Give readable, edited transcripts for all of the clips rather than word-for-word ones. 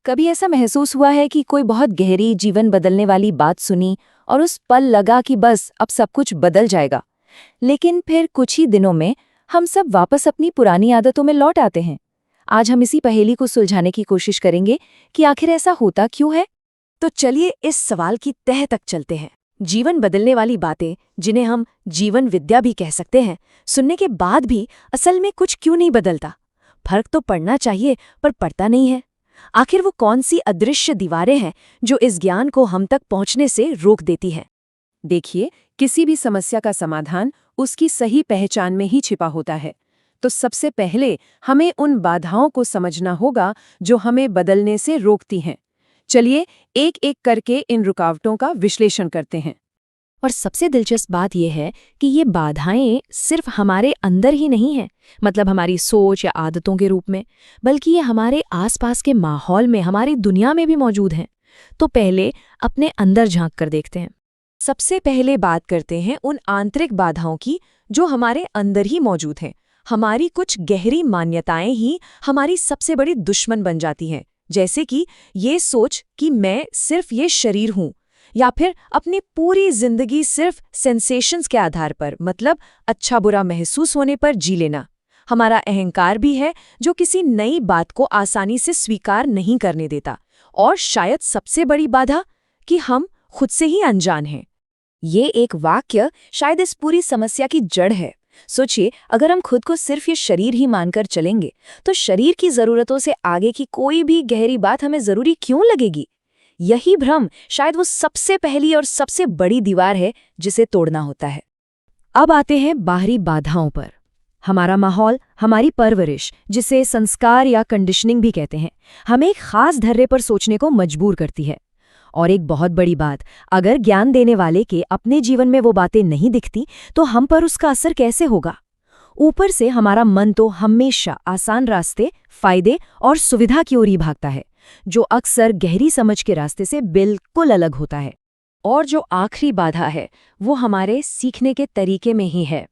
कभी ऐसा महसूस हुआ है कि कोई बहुत गहरी जीवन बदलने वाली बात सुनी और उस पल लगा कि बस अब सब कुछ बदल जाएगा, लेकिन फिर कुछ ही दिनों में हम सब वापस अपनी पुरानी आदतों में लौट आते हैं। आज हम इसी पहेली को सुलझाने की कोशिश करेंगे कि आखिर ऐसा होता क्यों है। तो चलिए इस सवाल की तह तक चलते हैं। जीवन बदलने वाली बातें, जिन्हें हम जीवन विद्या भी कह सकते हैं, सुनने के बाद भी असल में कुछ क्यों नहीं बदलता? फर्क तो पड़ना चाहिए पर पड़ता नहीं है। आखिर वो कौन सी अदृश्य दीवारें हैं जो इस ज्ञान को हम तक पहुंचने से रोक देती हैं? देखिए, किसी भी समस्या का समाधान उसकी सही पहचान में ही छिपा होता है। तो सबसे पहले हमें उन बाधाओं को समझना होगा जो हमें बदलने से रोकती हैं। चलिए एक एक करके इन रुकावटों का विश्लेषण करते हैं। और सबसे दिलचस्प बात यह है कि ये बाधाएं सिर्फ हमारे अंदर ही नहीं हैं, मतलब हमारी सोच या आदतों के रूप में, बल्कि ये हमारे आसपास के माहौल में, हमारी दुनिया में भी मौजूद हैं। तो पहले अपने अंदर झांक कर देखते हैं। सबसे पहले बात करते हैं उन आंतरिक बाधाओं की जो हमारे अंदर ही मौजूद हैं। हमारी कुछ गहरी मान्यताएं ही हमारी सबसे बड़ी दुश्मन बन जाती हैं, जैसे कि ये सोच कि मैं सिर्फ ये शरीर हूं, या फिर अपनी पूरी जिंदगी सिर्फ सेंसेशंस के आधार पर, मतलब अच्छा बुरा महसूस होने पर जी लेना। हमारा अहंकार भी है जो किसी नई बात को आसानी से स्वीकार नहीं करने देता। और शायद सबसे बड़ी बाधा कि हम खुद से ही अनजान हैं। ये एक वाक्य शायद इस पूरी समस्या की जड़ है। सोचिए, अगर हम खुद को सिर्फ ये शरीर ही मानकर चलेंगे तो शरीर की जरूरतों से आगे की कोई भी गहरी बात हमें जरूरी क्यों लगेगी? यही भ्रम शायद वो सबसे पहली और सबसे बड़ी दीवार है जिसे तोड़ना होता है। अब आते हैं बाहरी बाधाओं पर। हमारा माहौल, हमारी परवरिश, जिसे संस्कार या कंडीशनिंग भी कहते हैं, हमें एक खास धर्रे पर सोचने को मजबूर करती है। और एक बहुत बड़ी बात, अगर ज्ञान देने वाले के अपने जीवन में वो बातें नहीं दिखती तो हम पर उसका असर कैसे होगा? ऊपर से हमारा मन तो हमेशा आसान रास्ते, फायदे और सुविधा की ओर ही भागता है, जो अक्सर गहरी समझ के रास्ते से बिल्कुल अलग होता है। और जो आखिरी बाधा है वो हमारे सीखने के तरीके में ही है।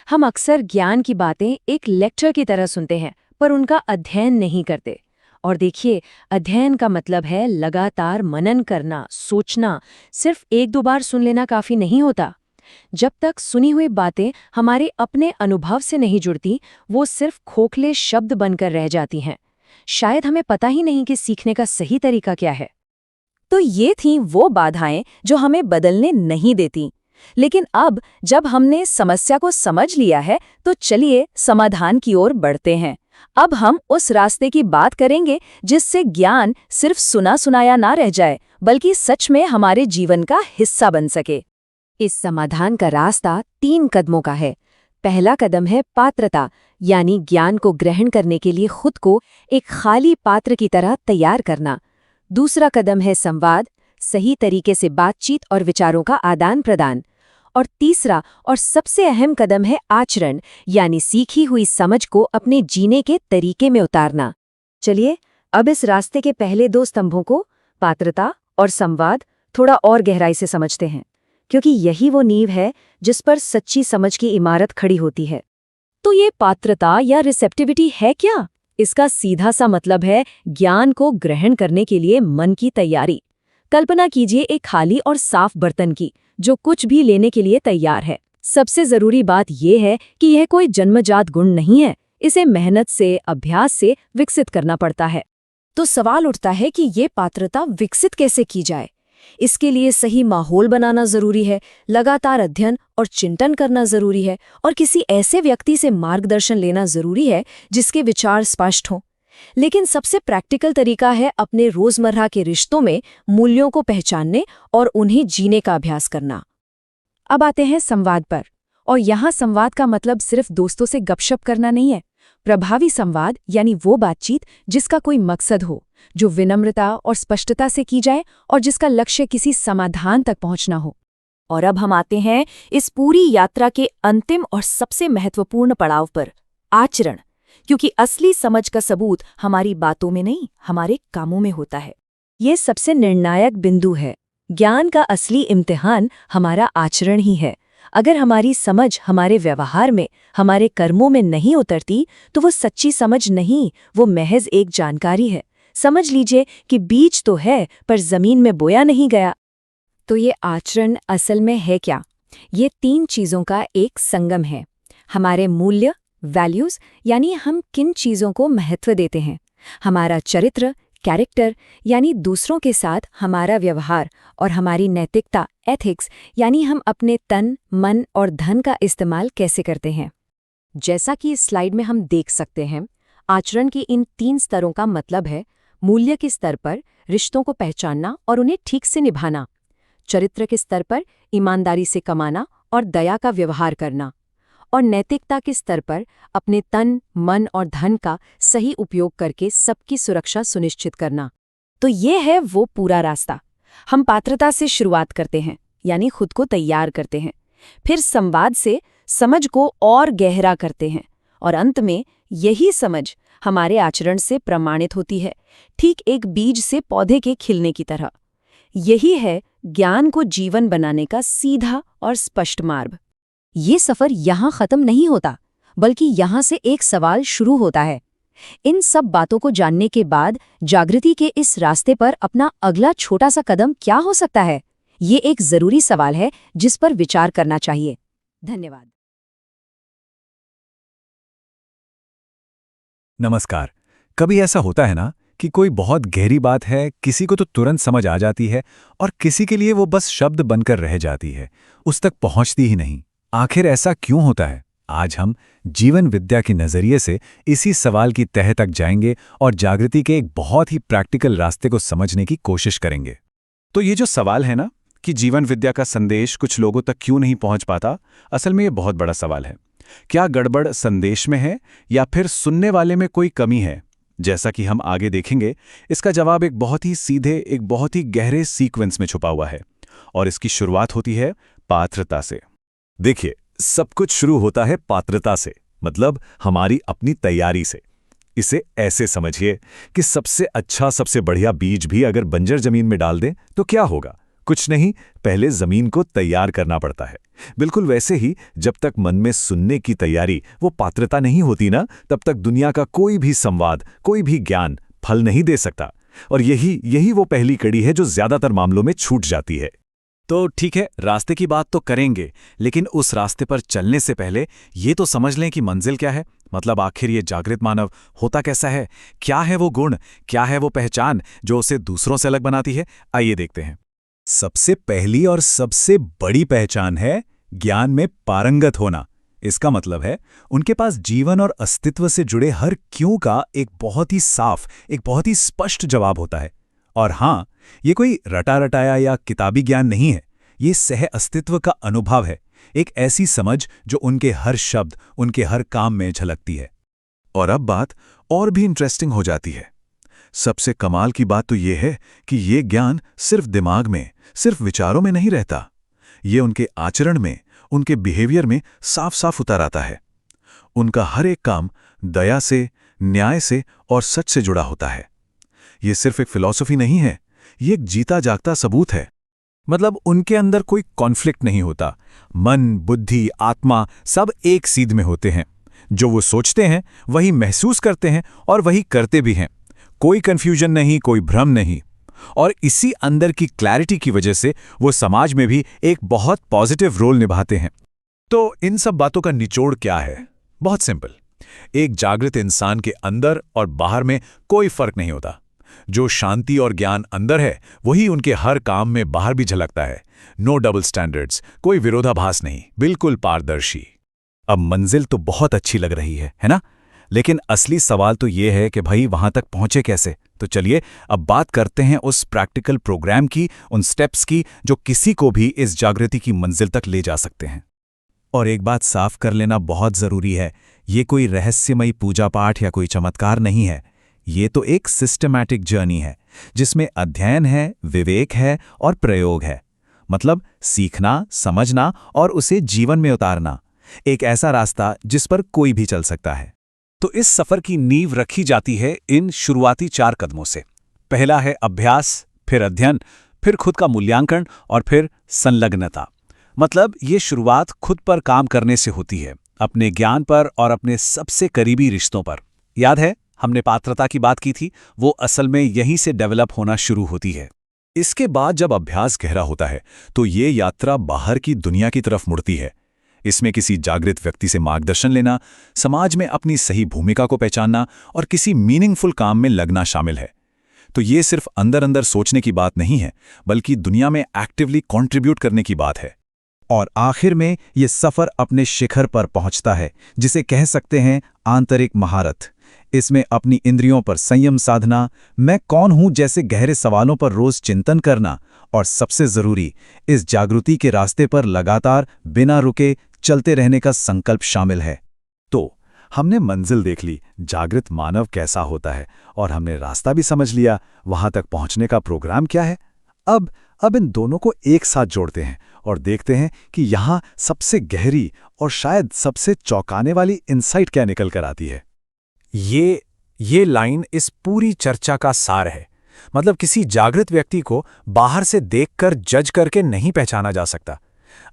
हम अक्सर ज्ञान की बातें एक लेक्चर की तरह सुनते हैं पर उनका अध्ययन नहीं करते। और देखिए, अध्ययन का मतलब है लगातार मनन करना, सोचना। सिर्फ एक दो बार सुन लेना काफी नहीं होता। जब तक सुनी हुई बातें हमारे अपने अनुभव से नहीं जुड़ती, वो सिर्फ खोखले शब्द बनकर रह जाती हैं। शायद हमें पता ही नहीं कि सीखने का सही तरीका क्या है। तो ये थीं वो बाधाएं जो हमें बदलने नहीं देती। लेकिन अब जब हमने समस्या को समझ लिया है तो चलिए समाधान की ओर बढ़ते हैं। अब हम उस रास्ते की बात करेंगे जिससे ज्ञान सिर्फ सुना सुनाया ना रह जाए, बल्कि सच में हमारे जीवन का हिस्सा बन सके। इस समाधान का रास्ता 3 कदमों का है। पहला कदम है पात्रता, यानी ज्ञान को ग्रहण करने के लिए खुद को एक खाली पात्र की तरह तैयार करना। दूसरा कदम है संवाद, सही तरीके से बातचीत और विचारों का आदान प्रदान। और तीसरा और सबसे अहम कदम है आचरण, यानी सीखी हुई समझ को अपने जीने के तरीके में उतारना। चलिए अब इस रास्ते के पहले 2 स्तंभों को, पात्रता और संवाद, थोड़ा और गहराई से समझते हैं, क्योंकि यही वो नींव है जिस पर सच्ची समझ की इमारत खड़ी होती है। तो ये पात्रता या रिसेप्टिविटी है क्या? इसका सीधा सा मतलब है ज्ञान को ग्रहण करने के लिए मन की तैयारी। कल्पना कीजिए एक खाली और साफ बर्तन की, जो कुछ भी लेने के लिए तैयार है। सबसे जरूरी बात यह है कि यह कोई जन्मजात गुण नहीं है, इसे मेहनत से, अभ्यास से विकसित करना पड़ता है। तो सवाल उठता है कि ये पात्रता विकसित कैसे की जाए? इसके लिए सही माहौल बनाना जरूरी है, लगातार अध्ययन और चिंतन करना जरूरी है, और किसी ऐसे व्यक्ति से मार्गदर्शन लेना जरूरी है जिसके विचार स्पष्ट हों। लेकिन सबसे प्रैक्टिकल तरीका है अपने रोजमर्रा के रिश्तों में मूल्यों को पहचानने और उन्हें जीने का अभ्यास करना। अब आते हैं संवाद पर। और यहाँ संवाद का मतलब सिर्फ दोस्तों से गपशप करना नहीं है। प्रभावी संवाद यानी वो बातचीत जिसका कोई मकसद हो, जो विनम्रता और स्पष्टता से की जाए और जिसका लक्ष्य किसी समाधान तक पहुंचना हो। और अब हम आते हैं इस पूरी यात्रा के अंतिम और सबसे महत्वपूर्ण पड़ाव पर, आचरण। क्योंकि असली समझ का सबूत हमारी बातों में नहीं, हमारे कामों में होता है। ये सबसे निर्णायक बिंदु है। ज्ञान का असली इम्तिहान हमारा आचरण ही है। अगर हमारी समझ हमारे व्यवहार में, हमारे कर्मों में नहीं उतरती, तो वो सच्ची समझ नहीं, वो महज एक जानकारी है। समझ लीजिए कि बीज तो है पर जमीन में बोया नहीं गया। तो ये आचरण असल में है क्या? ये 3 चीज़ों का एक संगम है। हमारे मूल्य, वैल्यूज़, यानी हम किन चीज़ों को महत्व देते हैं, हमारा चरित्र, कैरेक्टर, यानी दूसरों के साथ हमारा व्यवहार, और हमारी नैतिकता, एथिक्स, यानी हम अपने तन, मन और धन का इस्तेमाल कैसे करते हैं। जैसा कि इस स्लाइड में हम देख सकते हैं, आचरण की इन 3 स्तरों का मतलब है मूल्य के स्तर पर रिश्तों को पहचानना और उन्हें ठीक से निभाना, चरित्र के स्तर पर ईमानदारी से कमाना और दया का व्यवहार करना, और नैतिकता के स्तर पर अपने तन, मन और धन का सही उपयोग करके सबकी सुरक्षा सुनिश्चित करना। तो ये है वो पूरा रास्ता। हम पात्रता से शुरुआत करते हैं, यानी खुद को तैयार करते हैं, फिर संवाद से समझ को और गहरा करते हैं, और अंत में यही समझ हमारे आचरण से प्रमाणित होती है, ठीक एक बीज से पौधे के खिलने की तरह। यही है ज्ञान को जीवन बनाने का सीधा और स्पष्ट मार्ग। ये सफर यहाँ खत्म नहीं होता, बल्कि यहाँ से एक सवाल शुरू होता है। इन सब बातों को जानने के बाद जागृति के इस रास्ते पर अपना अगला छोटा सा कदम क्या हो सकता है? ये एक जरूरी सवाल है जिस पर विचार करना चाहिए। धन्यवाद। नमस्कार। कभी ऐसा होता है ना कि कोई बहुत गहरी बात है, किसी को तो तुरंत समझ आ जाती है और किसी के लिए वो बस शब्द बनकर रह जाती है, उस तक पहुंचती ही नहीं। आखिर ऐसा क्यों होता है? आज हम जीवन विद्या के नजरिए से इसी सवाल की तह तक जाएंगे और जागृति के एक बहुत ही प्रैक्टिकल रास्ते को समझने की कोशिश करेंगे। तो ये जो सवाल है ना कि जीवन विद्या का संदेश कुछ लोगों तक क्यों नहीं पहुंच पाता, असल में ये बहुत बड़ा सवाल है। क्या गड़बड़ संदेश में है या फिर सुनने वाले में कोई कमी है? जैसा कि हम आगे देखेंगे, इसका जवाब एक बहुत ही सीधे, एक बहुत ही गहरे सीक्वेंस में छुपा हुआ है, और इसकी शुरुआत होती है पात्रता से। देखिए, सब कुछ शुरू होता है पात्रता से, मतलब हमारी अपनी तैयारी से। इसे ऐसे समझिए कि सबसे अच्छा, सबसे बढ़िया बीज भी अगर बंजर जमीन में डाल दें तो क्या होगा? कुछ नहीं, पहले जमीन को तैयार करना पड़ता है। बिल्कुल वैसे ही जब तक मन में सुनने की तैयारी, वो पात्रता नहीं होती ना, तब तक दुनिया का कोई भी संवाद, कोई भी ज्ञान फल नहीं दे सकता। और यही वो पहली कड़ी है जो ज्यादातर मामलों में छूट जाती है। तो ठीक है, रास्ते की बात तो करेंगे, लेकिन उस रास्ते पर चलने से पहले ये तो समझ लें कि मंजिल क्या है। मतलब आखिर ये जागृत मानव होता कैसा है? क्या है वो गुण, क्या है वो पहचान जो उसे दूसरों से अलग बनाती है? आइए देखते हैं। सबसे पहली और सबसे बड़ी पहचान है ज्ञान में पारंगत होना। इसका मतलब है उनके पास जीवन और अस्तित्व से जुड़े हर क्यों का एक बहुत ही साफ, एक बहुत ही स्पष्ट जवाब होता है। और हाँ, ये कोई रटा रटाया या किताबी ज्ञान नहीं है, ये सह अस्तित्व का अनुभव है, एक ऐसी समझ जो उनके हर शब्द, उनके हर काम में झलकती है। और अब बात और भी इंटरेस्टिंग हो जाती है। सबसे कमाल की बात तो ये है कि ये ज्ञान सिर्फ दिमाग में, सिर्फ विचारों में नहीं रहता, ये उनके आचरण में, उनके बिहेवियर में साफ साफ उतर आता है। उनका हर एक काम दया से, न्याय से और सच से जुड़ा होता है। ये सिर्फ एक फिलॉसफी नहीं है, ये एक जीता जागता सबूत है। मतलब उनके अंदर कोई कॉन्फ्लिक्ट नहीं होता। मन, बुद्धि, आत्मा सब एक सीध में होते हैं। जो वो सोचते हैं वही महसूस करते हैं और वही करते भी हैं। कोई कंफ्यूजन नहीं, कोई भ्रम नहीं। और इसी अंदर की क्लैरिटी की वजह से वो समाज में भी एक बहुत पॉजिटिव रोल निभाते हैं। तो इन सब बातों का निचोड़ क्या है? बहुत सिंपल। एक जागृत इंसान के अंदर और बाहर में कोई फर्क नहीं होता। जो शांति और ज्ञान अंदर है वही उनके हर काम में बाहर भी झलकता है। नो डबल स्टैंडर्ड्स, कोई विरोधाभास नहीं, बिल्कुल पारदर्शी। अब मंजिल तो बहुत अच्छी लग रही है ना? लेकिन असली सवाल तो ये है कि भाई वहां तक पहुंचे कैसे? तो चलिए अब बात करते हैं उस प्रैक्टिकल प्रोग्राम की, उन स्टेप्स की जो किसी को भी इस जागृति की मंजिल तक ले जा सकते हैं। और एक बात साफ कर लेना बहुत जरूरी है, ये कोई रहस्यमयी पूजा पाठ या कोई चमत्कार नहीं है। ये तो एक सिस्टमैटिक जर्नी है जिसमें अध्ययन है, विवेक है और प्रयोग है। मतलब सीखना, समझना और उसे जीवन में उतारना। एक ऐसा रास्ता जिस पर कोई भी चल सकता है। तो इस सफर की नींव रखी जाती है इन शुरुआती 4 कदमों से। पहला है अभ्यास, फिर अध्ययन, फिर खुद का मूल्यांकन और फिर संलग्नता। मतलब ये शुरुआत खुद पर काम करने से होती है, अपने ज्ञान पर और अपने सबसे करीबी रिश्तों पर। याद है हमने पात्रता की बात की थी, वो असल में यहीं से डेवलप होना शुरू होती है। इसके बाद जब अभ्यास गहरा होता है तो ये यात्रा बाहर की दुनिया की तरफ मुड़ती है। इसमें किसी जागृत व्यक्ति से मार्गदर्शन लेना, समाज में अपनी सही भूमिका को पहचानना और किसी मीनिंगफुल काम में लगना शामिल है। तो ये सिर्फ अंदर अंदर सोचने की बात नहीं है, बल्कि दुनिया में एक्टिवली कंट्रीब्यूट करने की बात है। और आखिर में ये सफ़र अपने शिखर पर पहुंचता है, जिसे कह सकते हैं आंतरिक महारत। इसमें अपनी इंद्रियों पर संयम साधना, मैं कौन हूं जैसे गहरे सवालों पर रोज चिंतन करना, और सबसे जरूरी, इस जागृति के रास्ते पर लगातार बिना रुके चलते रहने का संकल्प शामिल है। तो हमने मंजिल देख ली, जागृत मानव कैसा होता है, और हमने रास्ता भी समझ लिया, वहां तक पहुंचने का प्रोग्राम क्या है। अब इन दोनों को एक साथ जोड़ते हैं और देखते हैं कि यहाँ सबसे गहरी और शायद सबसे चौंकाने वाली इंसाइट क्या निकल कर आती है। ये लाइन इस पूरी चर्चा का सार है। मतलब किसी जागृत व्यक्ति को बाहर से देखकर जज करके नहीं पहचाना जा सकता।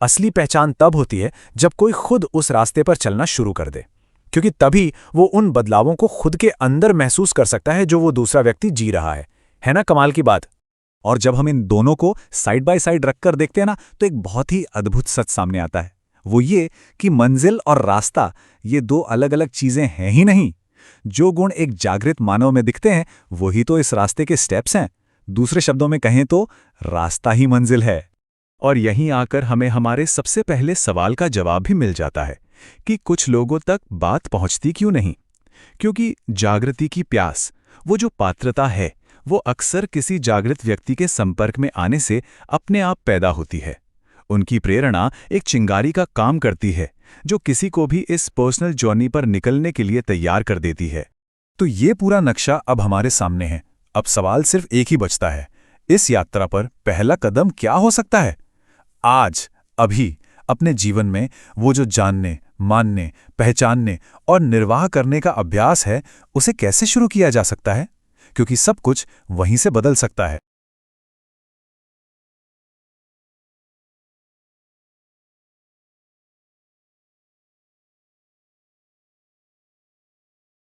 असली पहचान तब होती है जब कोई खुद उस रास्ते पर चलना शुरू कर दे, क्योंकि तभी वो उन बदलावों को खुद के अंदर महसूस कर सकता है जो वो दूसरा व्यक्ति जी रहा है ना कमाल की बात। और जब हम इन दोनों को साइड बाय साइड रखकर देखते हैं ना, तो एक बहुत ही अद्भुत सच सामने आता है। वो ये कि मंजिल और रास्ता ये दो अलग अलग चीजें हैं ही नहीं। जो गुण एक जागृत मानव में दिखते हैं वही तो इस रास्ते के स्टेप्स हैं। दूसरे शब्दों में कहें तो रास्ता ही मंजिल है। और यहीं आकर हमें हमारे सबसे पहले सवाल का जवाब भी मिल जाता है कि कुछ लोगों तक बात पहुंचती क्यों नहीं। क्योंकि जागृति की प्यास, वो जो पात्रता है, वो अक्सर किसी जागृत व्यक्ति के संपर्क में आने से अपने आप पैदा होती है। उनकी प्रेरणा एक चिंगारी का काम करती है जो किसी को भी इस पर्सनल जर्नी पर निकलने के लिए तैयार कर देती है। तो ये पूरा नक्शा अब हमारे सामने है। अब सवाल सिर्फ एक ही बचता है, इस यात्रा पर पहला कदम क्या हो सकता है? आज, अभी, अपने जीवन में वो जो जानने, मानने, पहचानने और निर्वाह करने का अभ्यास है, उसे कैसे शुरू किया जा सकता है? क्योंकि सब कुछ वहीं से बदल सकता है।